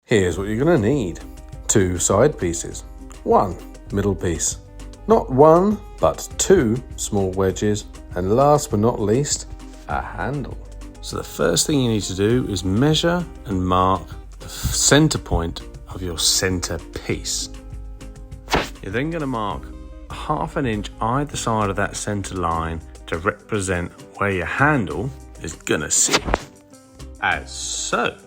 Here's what you're going to need. 2 side pieces, 1 middle piece, not 1 but 2 small wedges, and last but not least, a handle. So the first thing you need to do is measure and mark the center point of your center piece. You're then going to mark 1/2 inch either side of that center line to represent where your handle is going to sit, as so.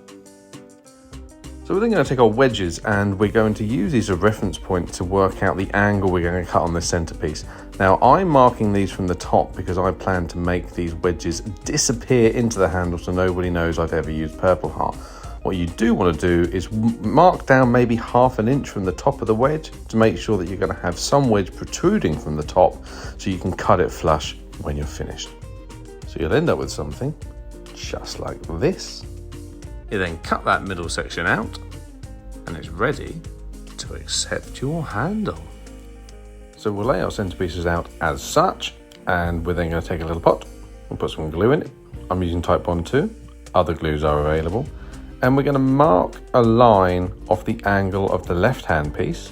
So we're then going to take our wedges and we're going to use these as a reference point to work out the angle we're going to cut on the centerpiece. Now I'm marking these from the top because I plan to make these wedges disappear into the handle so nobody knows I've ever used purple heart. What you do want to do is mark down maybe 1/2 inch from the top of the wedge to make sure that you're going to have some wedge protruding from the top so you can cut it flush when you're finished. So you'll end up with something just like this. You then cut that middle section out and it's ready to accept your handle. So we'll lay our centerpieces out as such, and we're then going to take a little pot, we'll put some glue in it. I'm using Type Bond 2, other glues are available. And we're going to mark a line off the angle of the left hand piece,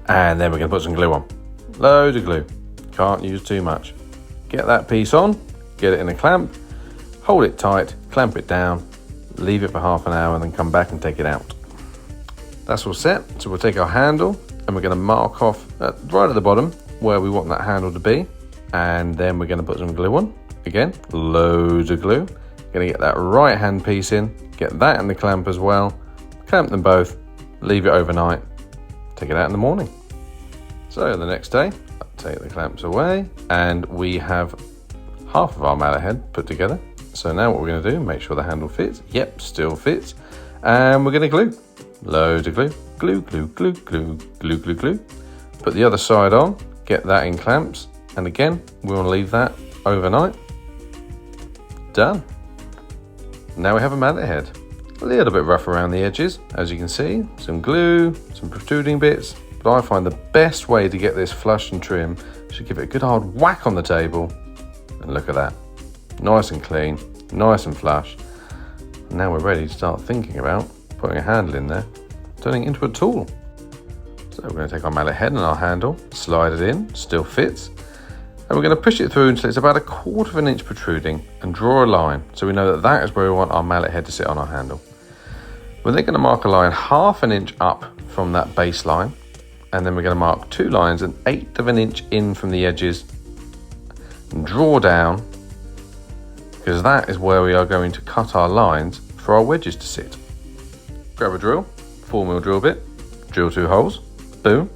and then we're going to put some glue on. Loads of glue, can't use too much. Get that piece on, get it in a clamp, hold it tight, clamp it down, leave it for half an hour and then come back and take it out. That's all set. So we'll take our handle and we're going to mark off right at the bottom where we want that handle to be, and then we're going to put some glue on. Again, loads of glue. Going to get that right hand piece in, get that in the clamp as well, clamp them both, leave it overnight, take it out in the morning. So the next day, take the clamps away and we have half of our mallet head put together. So now what we're going to do, make sure the handle fits. Yep, still fits. And we're going to glue. Loads of glue. Glue, glue, glue, glue, glue, glue, glue. Put the other side on, get that in clamps. And again, we want to leave that overnight. Done. Now we have a mallet head. A little bit rough around the edges, as you can see. Some glue, some protruding bits. But I find the best way to get this flush and trim is to give it a good hard whack on the table. And look at that. Nice and clean, nice and flush. Now we're ready to start thinking about putting a handle in there, turning it into a tool. So we're going to take our mallet head and our handle, slide it in, still fits, and we're going to push it through until it's about 1/4 inch protruding and draw a line so we know that that is where we want our mallet head to sit on our handle. We're then going to mark a line 1/2 inch up from that baseline, and then we're going to mark 2 lines 1/8 inch in from the edges and draw down, because that is where we are going to cut our lines for our wedges to sit. Grab a drill, 4mm drill bit, drill 2 holes, boom.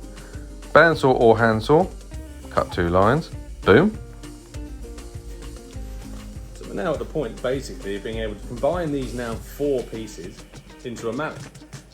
Bandsaw or handsaw, cut 2 lines, boom. So we're now at the point basically of being able to combine these now 4 pieces into a mallet.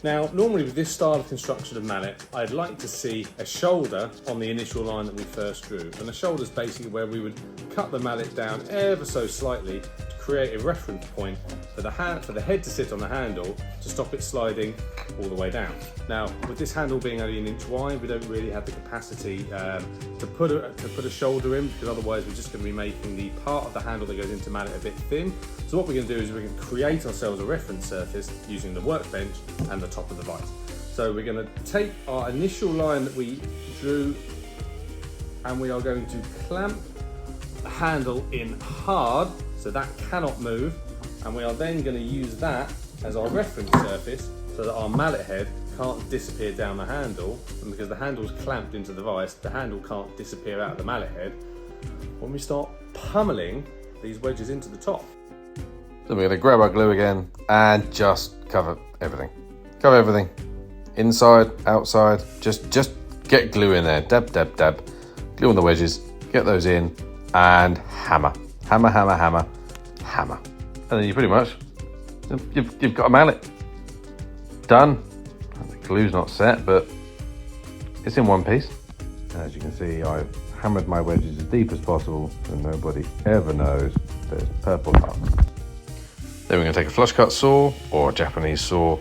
Now, normally with this style of construction of mallet, I'd like to see a shoulder on the initial line that we first drew. And the shoulder is basically where we would cut the mallet down ever so slightly to create a reference point for the head to sit on the handle to stop it sliding all the way down. Now, with this handle being only 1 inch wide, we don't really have the capacity to put a shoulder in, because otherwise we're just going to be making the part of the handle that goes into mallet a bit thin. So what we're going to do is we're going to create ourselves a reference surface using the workbench and the top of the vise. So we're going to take our initial line that we drew and we are going to clamp the handle in hard so that cannot move, and we are then going to use that as our reference surface so that our mallet head can't disappear down the handle, and because the handle is clamped into the vise, the handle can't disappear out of the mallet head when we start pummeling these wedges into the top. So we're going to grab our glue again and just cover everything. Cover everything, inside, outside, just get glue in there, dab, dab, dab, glue on the wedges, get those in, and hammer, hammer, hammer, hammer, hammer. And then you pretty much, you've got a mallet. Done. The glue's not set, but it's in one piece. And as you can see, I've hammered my wedges as deep as possible so nobody ever knows there's purple heart. Then we're going to take a flush cut saw or a Japanese saw,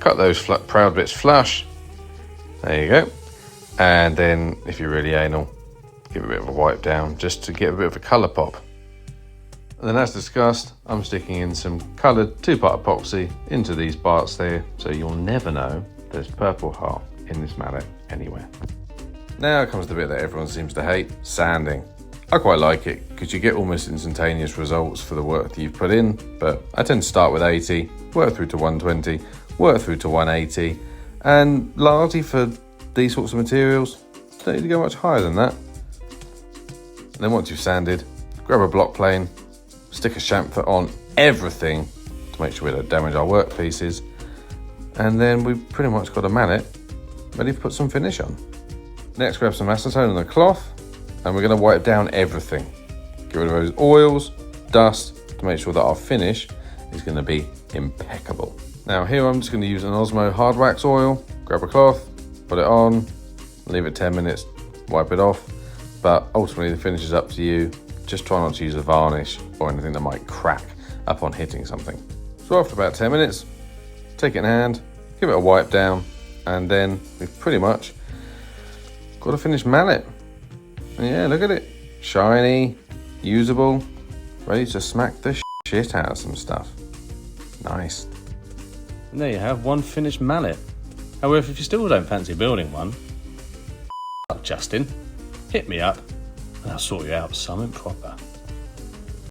cut those proud bits flush. There you go. And then if you're really anal, give it a bit of a wipe down just to get a bit of a colour pop. And then as discussed, I'm sticking in some coloured 2-part epoxy into these parts there, so you'll never know there's purple heart in this mallet anywhere. Now comes the bit that everyone seems to hate, sanding. I quite like it because you get almost instantaneous results for the work that you've put in, but I tend to start with 80, work through to 120, work through to 180, and largely for these sorts of materials, don't need to go much higher than that. And then once you've sanded, grab a block plane, stick a chamfer on everything to make sure we don't damage our workpieces, and then we've pretty much got a mallet ready to put some finish on. Next, grab some acetone and a cloth, and we're going to wipe down everything. Get rid of those oils, dust, to make sure that our finish is going to be impeccable. Now here I'm just going to use an Osmo hard wax oil, grab a cloth, put it on, leave it 10 minutes, wipe it off, but ultimately the finish is up to you. Just try not to use a varnish or anything that might crack upon hitting something. So after about 10 minutes, take it in hand, give it a wipe down, and then we've pretty much got a finished mallet. And yeah, look at it. Shiny, usable, ready to smack the shit out of some stuff. Nice. And there you have one finished mallet. However, if you still don't fancy building one, Justin, hit me up and I'll sort you out something proper.